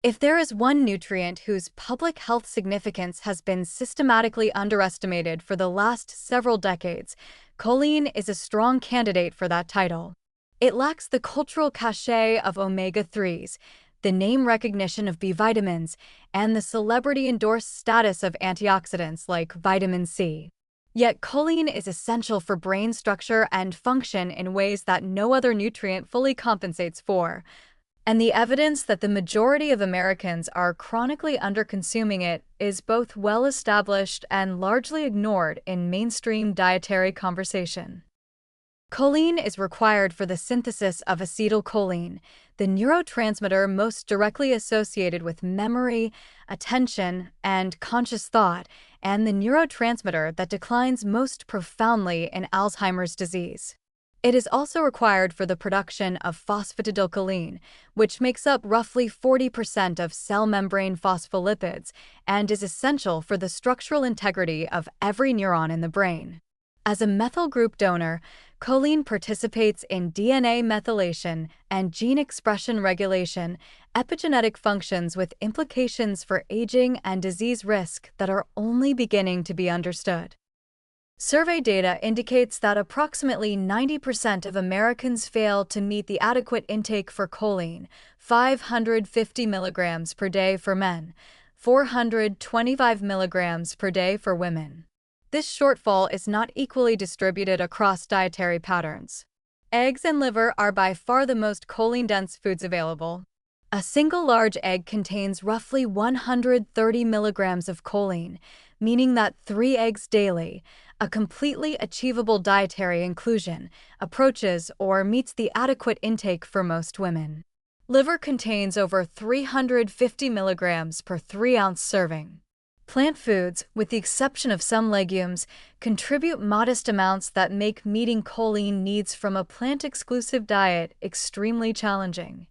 If there is one nutrient whose public health significance has been systematically underestimated for the last several decades, choline is a strong candidate for that title. It lacks the cultural cachet of omega-3s, the name recognition of B vitamins, and the celebrity-endorsed status of antioxidants like vitamin C. Yet choline is essential for brain structure and function in ways that no other nutrient fully compensates for. And the evidence that the majority of Americans are chronically underconsuming it is both well established and largely ignored in mainstream dietary conversation. Choline is required for the synthesis of acetylcholine, the neurotransmitter most directly associated with memory, attention, and conscious thought, and the neurotransmitter that declines most profoundly in Alzheimer's disease. It is also required for the production of phosphatidylcholine, which makes up roughly 40% of cell membrane phospholipids and is essential for the structural integrity of every neuron in the brain. As a methyl group donor, choline participates in DNA methylation and gene expression regulation, epigenetic functions with implications for aging and disease risk that are only beginning to be understood. Survey data indicates that approximately 90% of Americans fail to meet the adequate intake for choline, 550 milligrams per day for men, 425 milligrams per day for women. This shortfall is not equally distributed across dietary patterns. Eggs and liver are by far the most choline-dense foods available. A single large egg contains roughly 130 milligrams of choline, meaning that 3 eggs daily, a completely achievable dietary inclusion, approaches or meets the adequate intake for most women. Liver contains over 350 milligrams per 3-ounce serving. Plant foods, with the exception of some legumes, contribute modest amounts that make meeting choline needs from a plant-exclusive diet extremely challenging.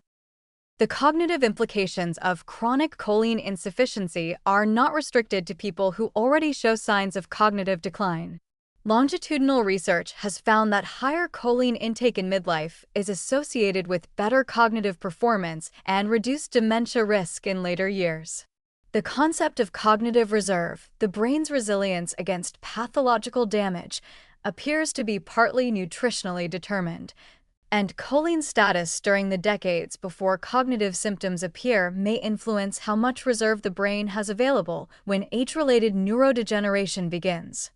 The cognitive implications of chronic choline insufficiency are not restricted to people who already show signs of cognitive decline. Longitudinal research has found that higher choline intake in midlife is associated with better cognitive performance and reduced dementia risk in later years. The concept of cognitive reserve, the brain's resilience against pathological damage, appears to be partly nutritionally determined, and choline status during the decades before cognitive symptoms appear may influence how much reserve the brain has available when age-related neurodegeneration begins.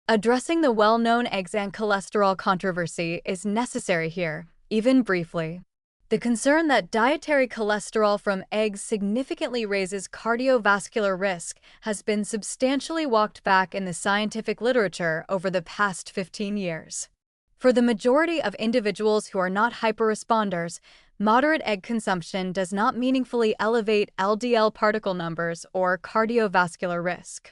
Addressing the well-known eggs and cholesterol controversy is necessary here, even briefly. The concern that dietary cholesterol from eggs significantly raises cardiovascular risk has been substantially walked back in the scientific literature over the past 15 years. For the majority of individuals who are not hyperresponders, moderate egg consumption does not meaningfully elevate LDL particle numbers or cardiovascular risk.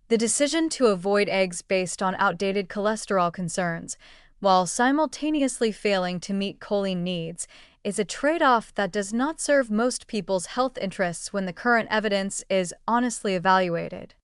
The decision to avoid eggs based on outdated cholesterol concerns, while simultaneously failing to meet choline needs, is a trade-off that does not serve most people's health interests when the current evidence is honestly evaluated.